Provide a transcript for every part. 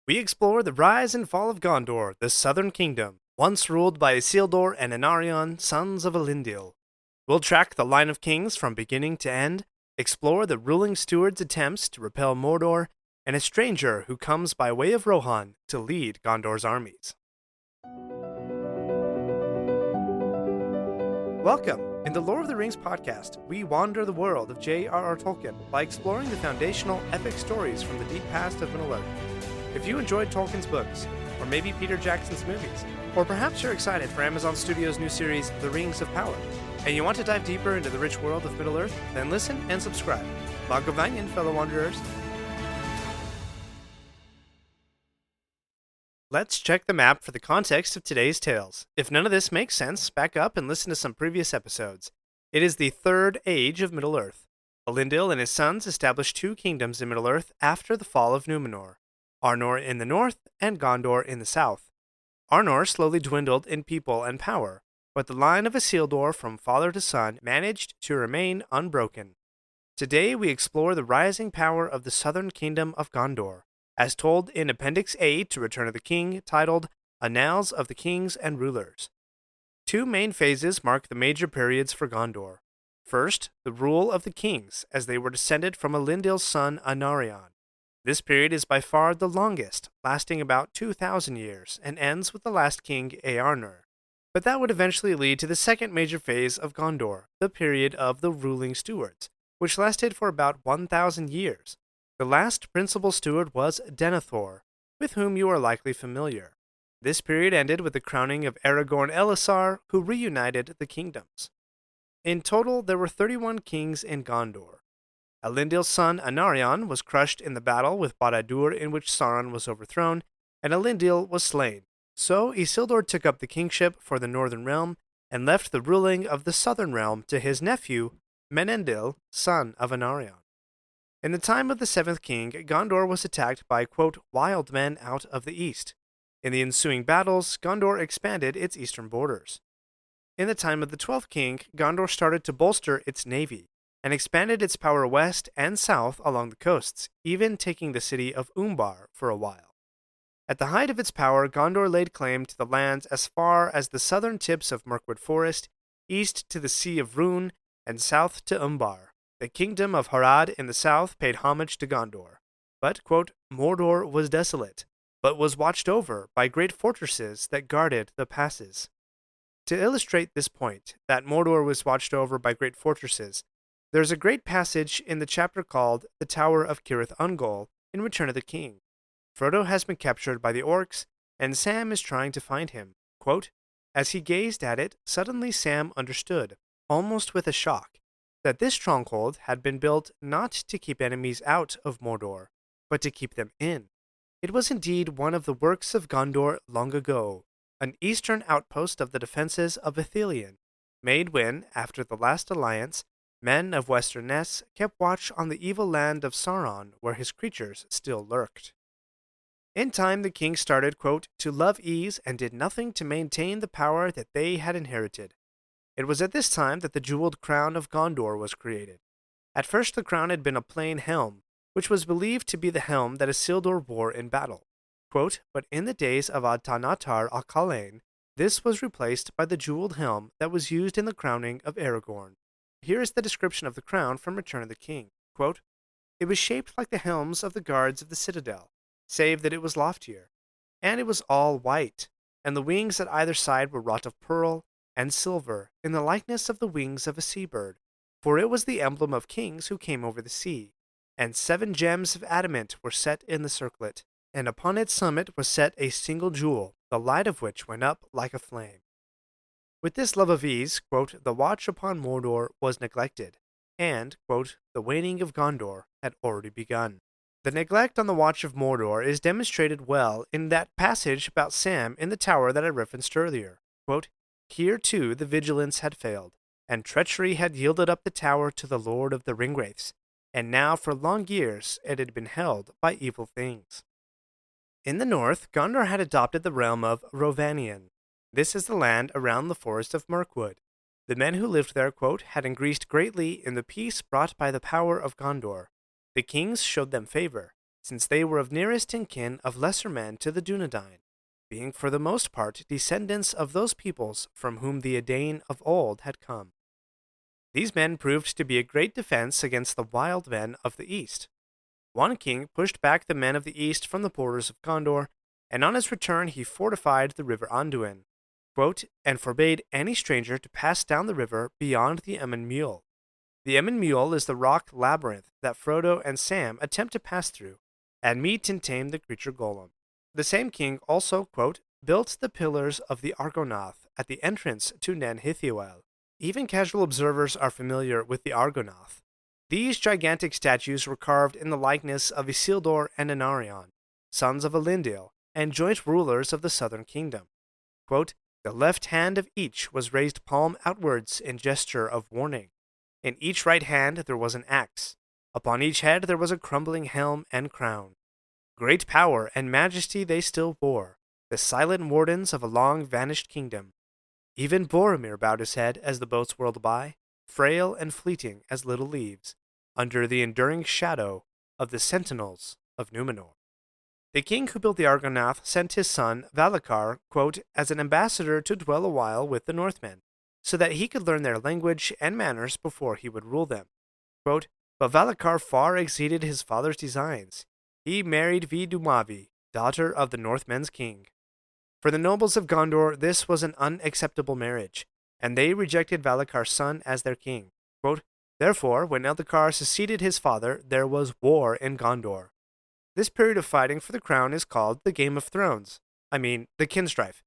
We explore the rise and fall of Gondor, the southern kingdom, once ruled by Isildur and Anarion, sons of Elendil. We'll track the line of kings from beginning to end, explore the ruling stewards' attempts to repel Mordor, and a stranger who comes by way of Rohan to lead Gondor's armies. Welcome! In the Lord of the Rings podcast, we wander the world of J.R.R. Tolkien by exploring the foundational epic stories from the deep past of Middle-earth. If you enjoyed Tolkien's books, or maybe Peter Jackson's movies, or perhaps you're excited for Amazon Studios' new series, The Rings of Power, and you want to dive deeper into the rich world of Middle-earth, then listen and subscribe. Magavanian, fellow wanderers. Let's check the map for the context of today's tales. If none of this makes sense, back up and listen to some previous episodes. It is the Third Age of Middle-earth. Elendil and his sons established two kingdoms in Middle-earth after the fall of Númenor, Arnor in the north and Gondor in the south. Arnor slowly dwindled in people and power, but the line of Isildur from father to son managed to remain unbroken. Today we explore the rising power of the southern kingdom of Gondor, as told in Appendix A to Return of the King, titled Annals of the Kings and Rulers. Two main phases mark the major periods for Gondor. First, the rule of the kings, as they were descended from Elendil's son Anarion. This period is by far the longest, lasting about 2,000 years, and ends with the last king Eärnur. But that would eventually lead to the second major phase of Gondor, the period of the Ruling Stewards, which lasted for about 1,000 years. The last principal steward was Denethor, with whom you are likely familiar. This period ended with the crowning of Aragorn Elessar, who reunited the kingdoms. In total, there were 31 kings in Gondor. Elendil's son Anarion was crushed in the battle with Barad-dûr in which Sauron was overthrown, and Elendil was slain. So Isildur took up the kingship for the northern realm and left the ruling of the southern realm to his nephew, Menendil, son of Anarion. In the time of the seventh king, Gondor was attacked by, quote, wild men out of the east. In the ensuing battles, Gondor expanded its eastern borders. In the time of the 12th king, Gondor started to bolster its navy, and expanded its power west and south along the coasts, even taking the city of Umbar for a while. At the height of its power, Gondor laid claim to the lands as far as the southern tips of Mirkwood Forest, east to the Sea of Rhûn, and south to Umbar. The kingdom of Harad in the south paid homage to Gondor. But, quote, Mordor was desolate, but was watched over by great fortresses that guarded the passes. To illustrate this point, that Mordor was watched over by great fortresses, there is a great passage in the chapter called The Tower of Cirith Ungol in Return of the King. Frodo has been captured by the orcs, and Sam is trying to find him. Quote, as he gazed at it, suddenly Sam understood, almost with a shock, that this stronghold had been built not to keep enemies out of Mordor, but to keep them in. It was indeed one of the works of Gondor long ago, an eastern outpost of the defenses of Ithilien, made when, after the last alliance, men of Western Ness kept watch on the evil land of Sauron where his creatures still lurked. In time the king started, quote, to love ease and did nothing to maintain the power that they had inherited. It was at this time that the jeweled crown of Gondor was created. At first the crown had been a plain helm, which was believed to be the helm that Isildur wore in battle. Quote, but in the days of Adtanatar Akalain, this was replaced by the jeweled helm that was used in the crowning of Aragorn. Here is the description of the crown from Return of the King. Quote, it was shaped like the helms of the guards of the citadel, save that it was loftier, and it was all white, and the wings at either side were wrought of pearl and silver in the likeness of the wings of a sea-bird, for it was the emblem of kings who came over the sea, and 7 gems of adamant were set in the circlet, and upon its summit was set a single jewel, the light of which went up like a flame. With this love of ease, quote, the watch upon Mordor was neglected, and, quote, the waning of Gondor had already begun. The neglect on the watch of Mordor is demonstrated well in that passage about Sam in the tower that I referenced earlier. Quote, here, too, the vigilance had failed, and treachery had yielded up the tower to the Lord of the Ringwraiths, and now for long years it had been held by evil things. In the north, Gondor had adopted the realm of Rhovanion. This is the land around the forest of Mirkwood. The men who lived there, quote, had increased greatly in the peace brought by the power of Gondor. The kings showed them favor, since they were of nearest in kin of lesser men to the Dunedain, being for the most part descendants of those peoples from whom the Edain of old had come. These men proved to be a great defense against the wild men of the east. One king pushed back the men of the east from the borders of Gondor, and on his return he fortified the river Anduin, and forbade any stranger to pass down the river beyond the Emyn Muil. The Emyn Muil is the rock labyrinth that Frodo and Sam attempt to pass through, and meet and tame the creature Golem. The same king also, built the pillars of the Argonath at the entrance to Nen Hithoel. Even casual observers are familiar with the Argonath. These gigantic statues were carved in the likeness of Isildur and Anarion, sons of Elendil, and joint rulers of the southern kingdom. The left hand of each was raised palm outwards in gesture of warning. In each right hand there was an axe. Upon each head there was a crumbling helm and crown. Great power and majesty they still bore, the silent wardens of a long-vanished kingdom. Even Boromir bowed his head as the boats whirled by, frail and fleeting as little leaves, under the enduring shadow of the sentinels of Númenor. The king who built the Argonath sent his son Valacar, as an ambassador to dwell a while with the Northmen, so that he could learn their language and manners before he would rule them. But Valacar far exceeded his father's designs. He married Vidumavi, daughter of the Northmen's king. For the nobles of Gondor this was an unacceptable marriage, and they rejected Valacar's son as their king. Therefore, when Eldacar succeeded his father, there was war in Gondor. This period of fighting for the crown is called the Game of Thrones. The Kinstrife.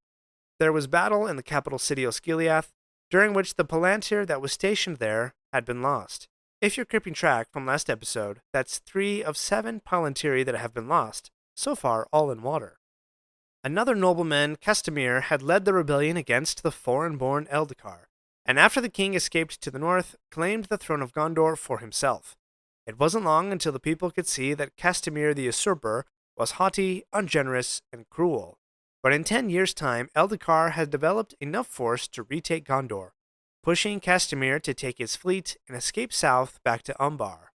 There was battle in the capital city Osgiliath, during which the Palantir that was stationed there had been lost. If you're keeping track from last episode, that's 3 of 7 Palantiri that have been lost, so far all in water. Another nobleman, Castamir, had led the rebellion against the foreign-born Eldacar, and after the king escaped to the north, claimed the throne of Gondor for himself. It wasn't long until the people could see that Castamir the usurper was haughty, ungenerous, and cruel. But in 10 years' time, Eldacar had developed enough force to retake Gondor, pushing Castamir to take his fleet and escape south back to Umbar.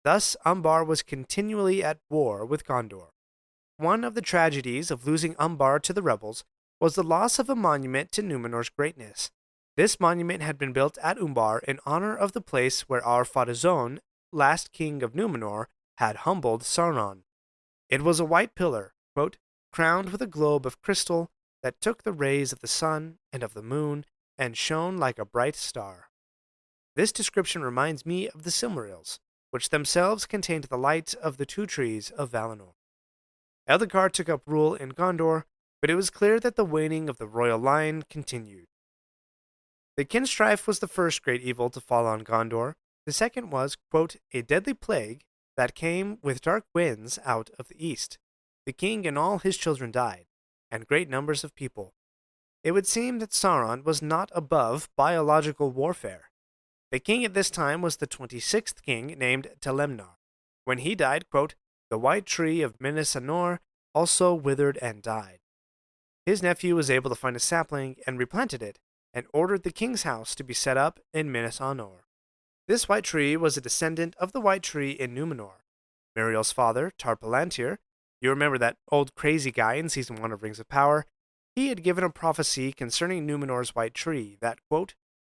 Thus, Umbar was continually at war with Gondor. One of the tragedies of losing Umbar to the rebels was the loss of a monument to Númenor's greatness. This monument had been built at Umbar in honor of the place where Ar-Pharazôn, last king of Númenor, had humbled Sauron. It was a white pillar, crowned with a globe of crystal that took the rays of the sun and of the moon and shone like a bright star. This description reminds me of the Silmarils, which themselves contained the light of the 2 trees of Valinor. Eldacar took up rule in Gondor, but it was clear that the waning of the royal line continued. The Kinstrife was the first great evil to fall on Gondor. The second was, a deadly plague that came with dark winds out of the east. The king and all his children died, and great numbers of people. It would seem that Sauron was not above biological warfare. The king at this time was the 26th king named Telemnar. When he died, the white tree of Minas Anor also withered and died. His nephew was able to find a sapling and replanted it, and ordered the king's house to be set up in Minas Anor. This white tree was a descendant of the white tree in Númenor. Miriel's father, Tar Palantir, you remember that old crazy guy in Season 1 of Rings of Power, he had given a prophecy concerning Númenor's white tree that,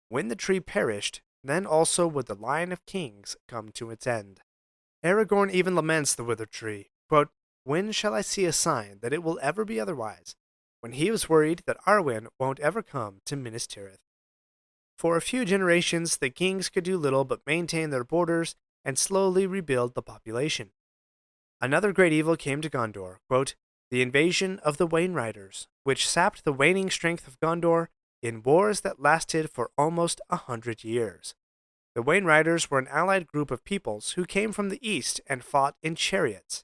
when the tree perished, then also would the line of kings come to its end. Aragorn even laments the withered tree, when shall I see a sign that it will ever be otherwise, when he was worried that Arwen won't ever come to Minas Tirith. For a few generations, the kings could do little but maintain their borders and slowly rebuild the population. Another great evil came to Gondor, the invasion of the Wainriders, which sapped the waning strength of Gondor in wars that lasted for almost 100 years. The Wainriders were an allied group of peoples who came from the east and fought in chariots.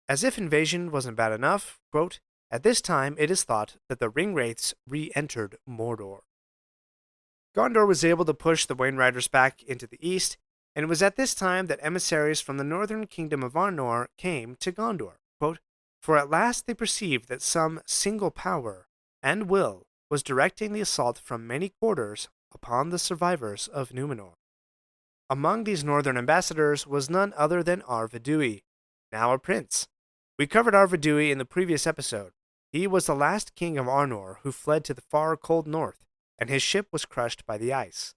As if invasion wasn't bad enough, at this time it is thought that the Ringwraiths re-entered Mordor. Gondor was able to push the Wainriders back into the east, and it was at this time that emissaries from the northern kingdom of Arnor came to Gondor, for at last they perceived that some single power and will was directing the assault from many quarters upon the survivors of Númenor. Among these northern ambassadors was none other than Ar-Vidui, now a prince. We covered Arvedui in the previous episode. He was the last king of Arnor who fled to the far cold north, and his ship was crushed by the ice.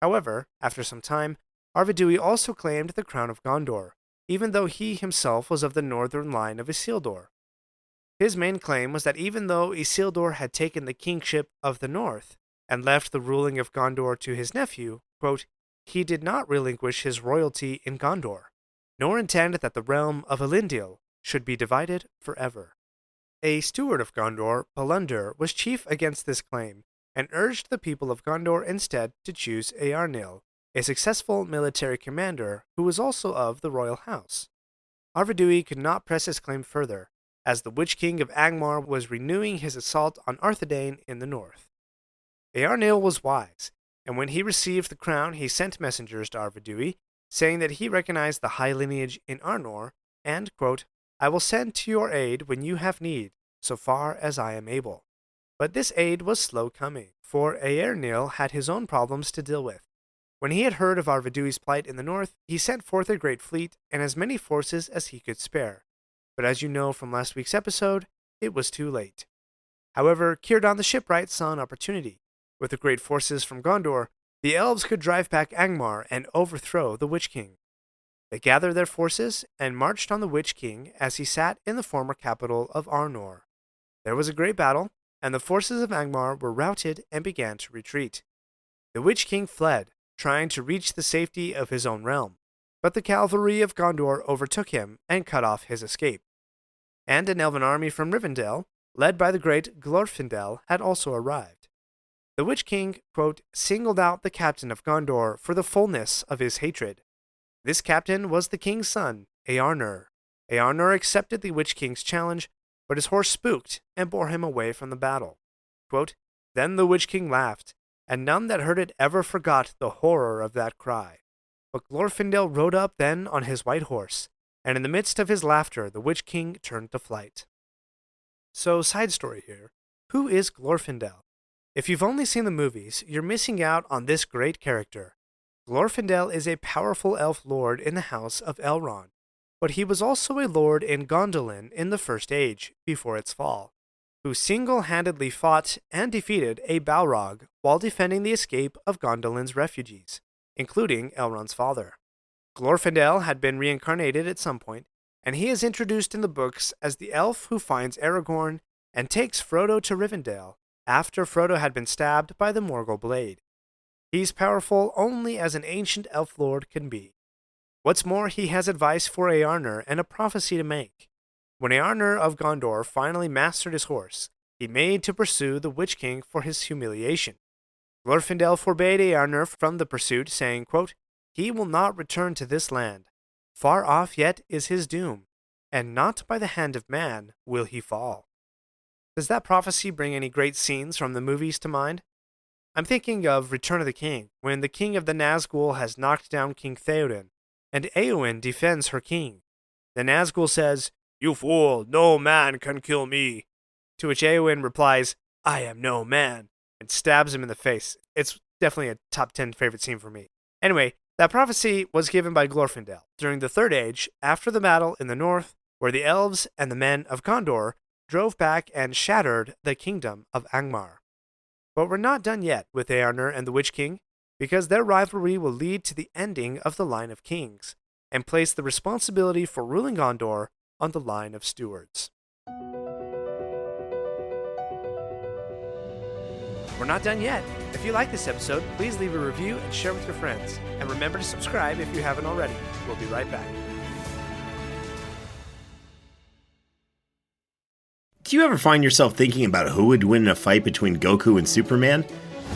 However, after some time, Arvedui also claimed the crown of Gondor, even though he himself was of the northern line of Isildur. His main claim was that even though Isildur had taken the kingship of the north and left the ruling of Gondor to his nephew, quote, he did not relinquish his royalty in Gondor, nor intend that the realm of Elendil should be divided forever. A steward of Gondor, Pulundur, was chief against this claim, and urged the people of Gondor instead to choose Eärnil, a successful military commander who was also of the royal house. Arvedui could not press his claim further, as the Witch King of Angmar was renewing his assault on Arthedain in the north. Eärnil was wise, and when he received the crown he sent messengers to Arvedui, saying that he recognized the high lineage in Arnor, and, quote, I will send to your aid when you have need, so far as I am able. But this aid was slow coming, for Eärnil had his own problems to deal with. When he had heard of Arvedui's plight in the north, he sent forth a great fleet and as many forces as he could spare. But as you know from last week's episode, it was too late. However, Círdan the shipwright saw an opportunity. With the great forces from Gondor, the elves could drive back Angmar and overthrow the Witch King. They gathered their forces and marched on the Witch King as he sat in the former capital of Arnor. There was a great battle, and the forces of Angmar were routed and began to retreat. The Witch King fled, trying to reach the safety of his own realm, but the cavalry of Gondor overtook him and cut off his escape. And an elven army from Rivendell, led by the great Glorfindel, had also arrived. The Witch King, quote, singled out the captain of Gondor for the fullness of his hatred. This captain was the king's son, Eärnur. Eärnur accepted the Witch King's challenge, but his horse spooked and bore him away from the battle. Quote, then the Witch King laughed, and none that heard it ever forgot the horror of that cry. But Glorfindel rode up then on his white horse, and in the midst of his laughter the Witch King turned to flight. So, side story here. Who is Glorfindel? If you've only seen the movies, you're missing out on this great character. Glorfindel is a powerful elf lord in the house of Elrond, but he was also a lord in Gondolin in the First Age, before its fall, who single-handedly fought and defeated a Balrog while defending the escape of Gondolin's refugees, including Elrond's father. Glorfindel had been reincarnated at some point, and he is introduced in the books as the elf who finds Aragorn and takes Frodo to Rivendell after Frodo had been stabbed by the Morgul blade. He's powerful only as an ancient elf lord can be. What's more, he has advice for Eärnur and a prophecy to make. When Eärnur of Gondor finally mastered his horse, he made to pursue the Witch King for his humiliation. Glorfindel forbade Eärnur from the pursuit, saying, quote, he will not return to this land. Far off yet is his doom, and not by the hand of man will he fall. Does that prophecy bring any great scenes from the movies to mind? I'm thinking of Return of the King, when the king of the Nazgul has knocked down King Theoden, and Éowyn defends her king. The Nazgul says, you fool, no man can kill me. To which Éowyn replies, I am no man, and stabs him in the face. It's definitely a top 10 favorite scene for me. Anyway, that prophecy was given by Glorfindel during the Third Age after the battle in the north, where the elves and the men of Gondor drove back and shattered the kingdom of Angmar. But we're not done yet with Eärnur and the Witch King, because their rivalry will lead to the ending of the line of kings, and place the responsibility for ruling Gondor on the line of stewards. We're not done yet. If you like this episode, please leave a review and share with your friends. And remember to subscribe if you haven't already. We'll be right back. Do you ever find yourself thinking about who would win in a fight between Goku and Superman?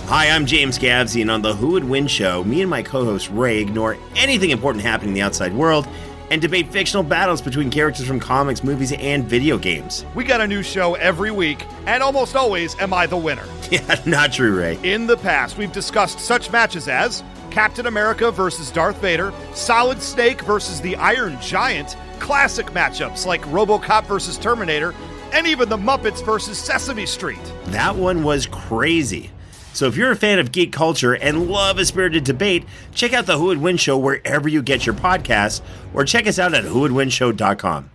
Hi, I'm James Gavsey, and on the Who Would Win show, me and my co-host Ray ignore anything important happening in the outside world and debate fictional battles between characters from comics, movies, and video games. We got a new show every week, and almost always am I the winner. Yeah, not true, Ray. In the past, we've discussed such matches as Captain America versus Darth Vader, Solid Snake versus the Iron Giant, classic matchups like RoboCop versus Terminator, and even the Muppets versus Sesame Street. That one was crazy. So if you're a fan of geek culture and love a spirited debate, check out the Who Would Win Show wherever you get your podcasts, or check us out at whowouldwinshow.com.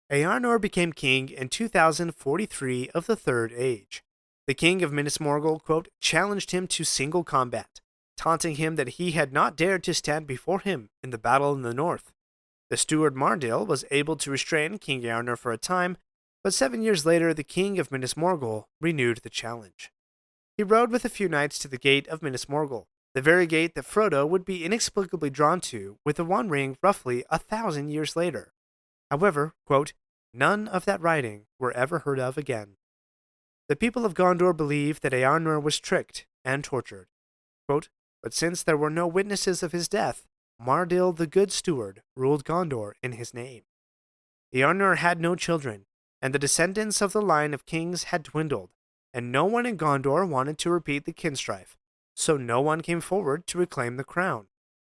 Earnor became king in 2043 of the Third Age. The king of Minas Morgul, quote, challenged him to single combat, taunting him that he had not dared to stand before him in the battle in the north. The steward Mardil was able to restrain King Earnor for a time, but 7 years later the king of Minas Morgul renewed the challenge. He rode with a few knights to the gate of Minas Morgul, the very gate that Frodo would be inexplicably drawn to with the One Ring roughly 1,000 years later. However, quote, none of that riding were ever heard of again. The people of Gondor believed that Earnor was tricked and tortured. Quote, but since there were no witnesses of his death, Mardil the Good Steward ruled Gondor in his name. Earnor had no children, and the descendants of the line of kings had dwindled, and no one in Gondor wanted to repeat the kinstrife, so no one came forward to reclaim the crown.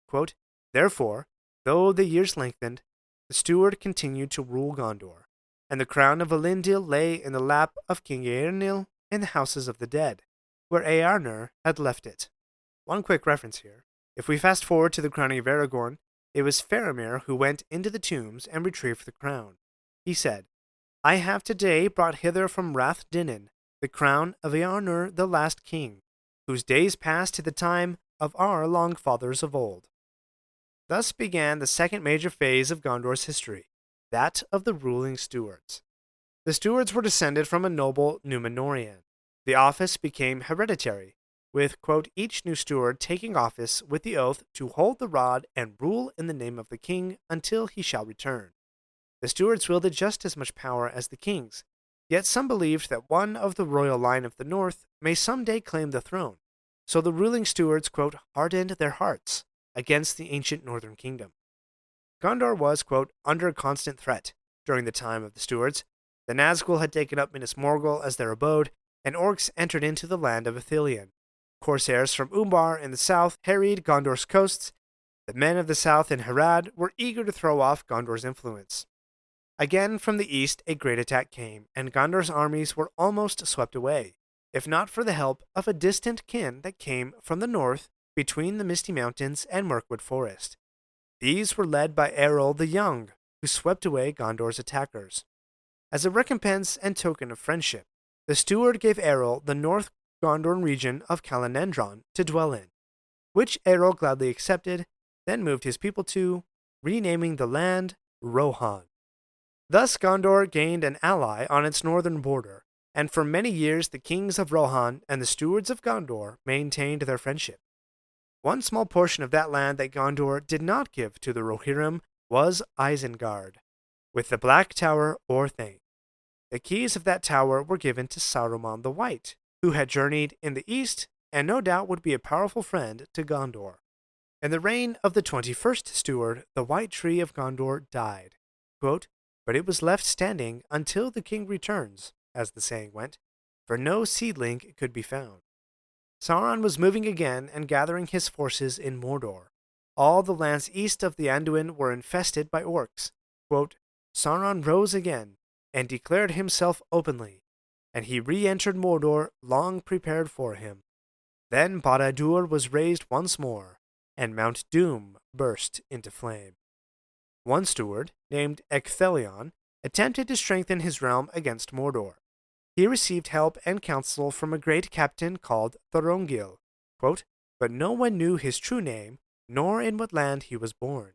Quote, therefore, though the years lengthened, the steward continued to rule Gondor, and the crown of Elendil lay in the lap of King Eärnil in the houses of the dead, where Earnor had left it. One quick reference here. If we fast forward to the crowning of Aragorn, it was Faramir who went into the tombs and retrieved the crown. He said, I have today brought hither from Rath Dinnan the crown of Earnor the last king, whose days passed to the time of our long fathers of old. Thus began the second major phase of Gondor's history, that of the ruling stewards. The stewards were descended from a noble Númenorian. The office became hereditary, with, quote, each new steward taking office with the oath to hold the rod and rule in the name of the king until he shall return. The stewards wielded just as much power as the kings, yet some believed that one of the royal line of the north may someday claim the throne, so the ruling stewards, quote, hardened their hearts against the ancient northern kingdom. Gondor was, quote, under constant threat during the time of the stewards. The Nazgul had taken up Minas Morgul as their abode, and orcs entered into the land of Ithilien. Corsairs from Umbar in the south harried Gondor's coasts. The men of the south in Harad were eager to throw off Gondor's influence. Again from the east a great attack came, and Gondor's armies were almost swept away, if not for the help of a distant kin that came from the north between the Misty Mountains and Mirkwood Forest. These were led by Eorl the Young, who swept away Gondor's attackers. As a recompense and token of friendship, the steward gave Eorl the North Gondor region of Calanendron to dwell in, which Eorl gladly accepted, then moved his people to, renaming the land Rohan. Thus Gondor gained an ally on its northern border, and for many years the kings of Rohan and the stewards of Gondor maintained their friendship. One small portion of that land that Gondor did not give to the Rohirrim was Isengard, with the Black Tower Orthanc. The keys of that tower were given to Saruman the White, who had journeyed in the east and no doubt would be a powerful friend to Gondor. In the reign of the 21st steward, the White Tree of Gondor died, quote, but it was left standing until the king returns, as the saying went, for no seedling could be found. Sauron was moving again and gathering his forces in Mordor. All the lands east of the Anduin were infested by orcs. Quote, Sauron rose again and declared himself openly, and he re-entered Mordor long prepared for him. Then Barad-dûr was raised once more, and Mount Doom burst into flame. One steward, named Ecthelion, attempted to strengthen his realm against Mordor. He received help and counsel from a great captain called Thorongil, quote, but no one knew his true name, nor in what land he was born.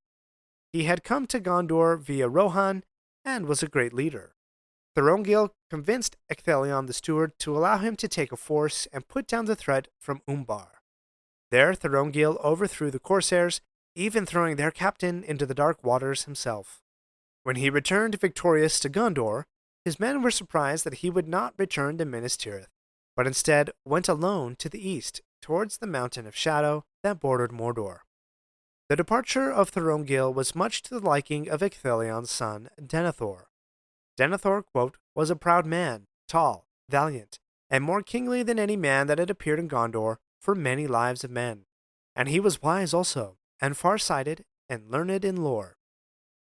He had come to Gondor via Rohan, and was a great leader. Thorongil convinced Ecthelion the steward to allow him to take a force and put down the threat from Umbar. There Thorongil overthrew the Corsairs, even throwing their captain into the dark waters himself. When he returned victorious to Gondor, his men were surprised that he would not return to Minas Tirith, but instead went alone to the east, towards the Mountain of Shadow that bordered Mordor. The departure of Thorongil was much to the liking of Ecthelion's son, Denethor. Denethor, quote, was a proud man, tall, valiant, and more kingly than any man that had appeared in Gondor for many lives of men. And he was wise also, and far-sighted, and learned in lore.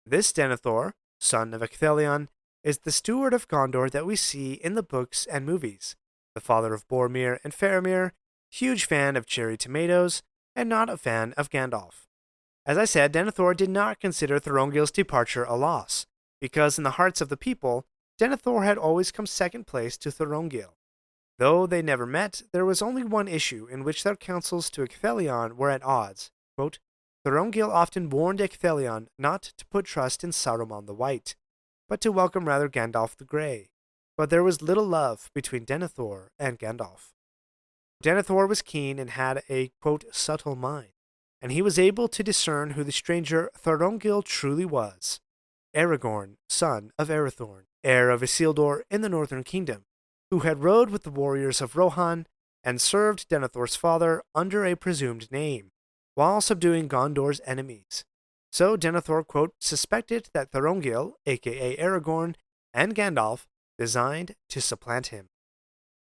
This Denethor, son of Ecthelion, is the steward of Gondor that we see in the books and movies, the father of Boromir and Faramir, huge fan of cherry tomatoes, and not a fan of Gandalf. As I said, Denethor did not consider Thorongil's departure a loss, because in the hearts of the people, Denethor had always come second place to Thorongil. Though they never met, there was only one issue in which their counsels to Ecthelion were at odds. Quote, Thorongil often warned Ecthelion not to put trust in Saruman the White, but to welcome rather Gandalf the Grey. But there was little love between Denethor and Gandalf. Denethor was keen and had a, quote, subtle mind, and he was able to discern who the stranger Thorongil truly was. Aragorn, son of Arathorn, heir of Isildur in the Northern Kingdom, who had rode with the warriors of Rohan and served Denethor's father under a presumed name, while subduing Gondor's enemies. So Denethor, quote, suspected that Thorongil, aka Aragorn, and Gandalf designed to supplant him.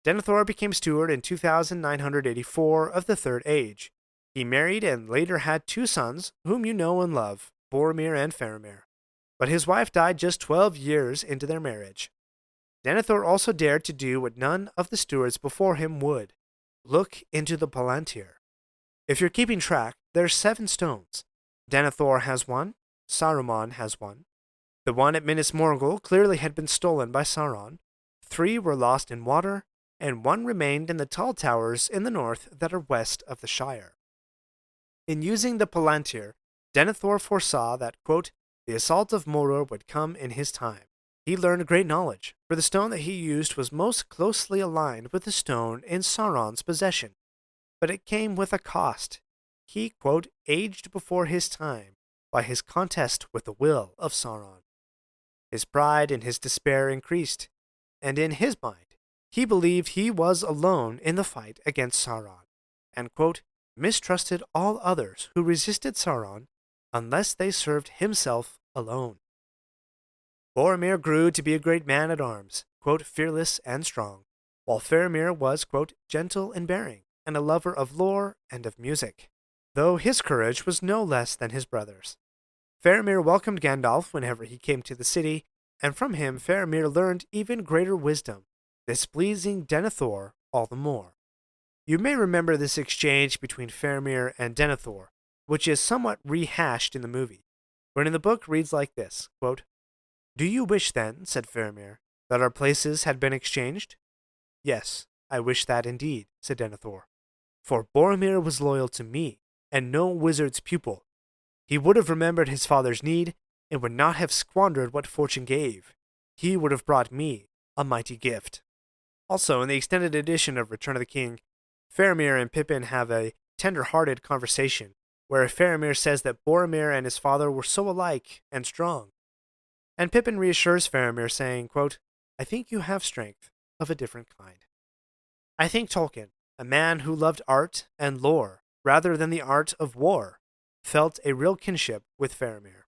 Denethor became steward in 2984 of the Third Age. He married and later had 2 sons, whom you know and love, Boromir and Faramir. But his wife died just 12 years into their marriage. Denethor also dared to do what none of the stewards before him would. Look into the Palantir. If you're keeping track, there's 7 stones. Denethor has one, Saruman has one. The one at Minas Morgul clearly had been stolen by Sauron. 3 were lost in water, and 1 remained in the tall towers in the north that are west of the Shire. In using the Palantir, Denethor foresaw that, quote, the assault of Mordor would come in his time. He learned great knowledge, for the stone that he used was most closely aligned with the stone in Sauron's possession. But it came with a cost. He, quote, aged before his time by his contest with the will of Sauron. His pride and his despair increased, and in his mind, he believed he was alone in the fight against Sauron, and, quote, mistrusted all others who resisted Sauron unless they served himself alone. Boromir grew to be a great man at arms, quote, fearless and strong, while Faramir was, quote, gentle in bearing, and a lover of lore and of music, though his courage was no less than his brother's. Faramir welcomed Gandalf whenever he came to the city, and from him Faramir learned even greater wisdom, displeasing Denethor all the more. You may remember this exchange between Faramir and Denethor, which is somewhat rehashed in the movie, but in the book reads like this, quote, do you wish then, said Faramir, that our places had been exchanged? Yes, I wish that indeed, said Denethor, for Boromir was loyal to me, and no wizard's pupil. He would have remembered his father's need, and would not have squandered what fortune gave. He would have brought me a mighty gift. Also, in the extended edition of Return of the King, Faramir and Pippin have a tender-hearted conversation, where Faramir says that Boromir and his father were so alike and strong. And Pippin reassures Faramir, saying, quote, I think you have strength of a different kind. I think Tolkien, a man who loved art and lore rather than the art of war, felt a real kinship with Faramir.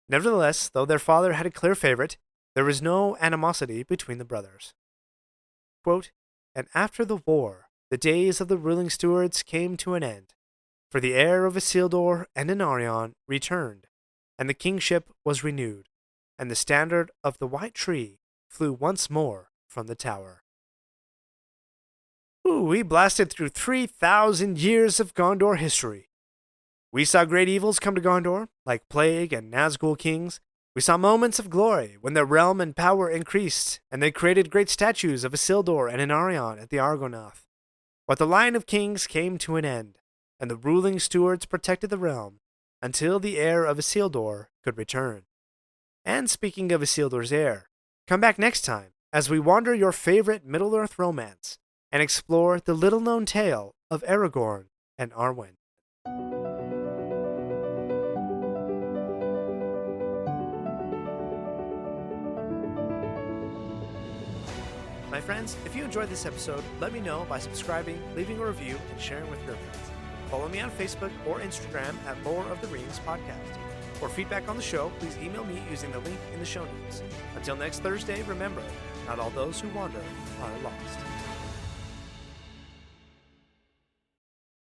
Nevertheless, though their father had a clear favorite, there was no animosity between the brothers. Quote, and after the war, the days of the ruling stewards came to an end, for the heir of Isildur and Anarion returned, and the kingship was renewed, and the standard of the White Tree flew once more from the tower. Ooh, we blasted through 3,000 years of Gondor history. We saw great evils come to Gondor, like plague and Nazgul kings. We saw moments of glory when their realm and power increased, and they created great statues of Isildur and Anarion at the Argonath. But the line of kings came to an end, and the ruling stewards protected the realm until the heir of Isildur could return. And speaking of Isildur's heir, come back next time as we wander your favorite Middle-earth romance and explore the little-known tale of Aragorn and Arwen. My friends, if you enjoyed this episode, let me know by subscribing, leaving a review, and sharing with your friends. Follow me on Facebook or Instagram at Lore of the Rings Podcast. For feedback on the show, please email me using the link in the show notes. Until next Thursday, remember, not all those who wander are lost.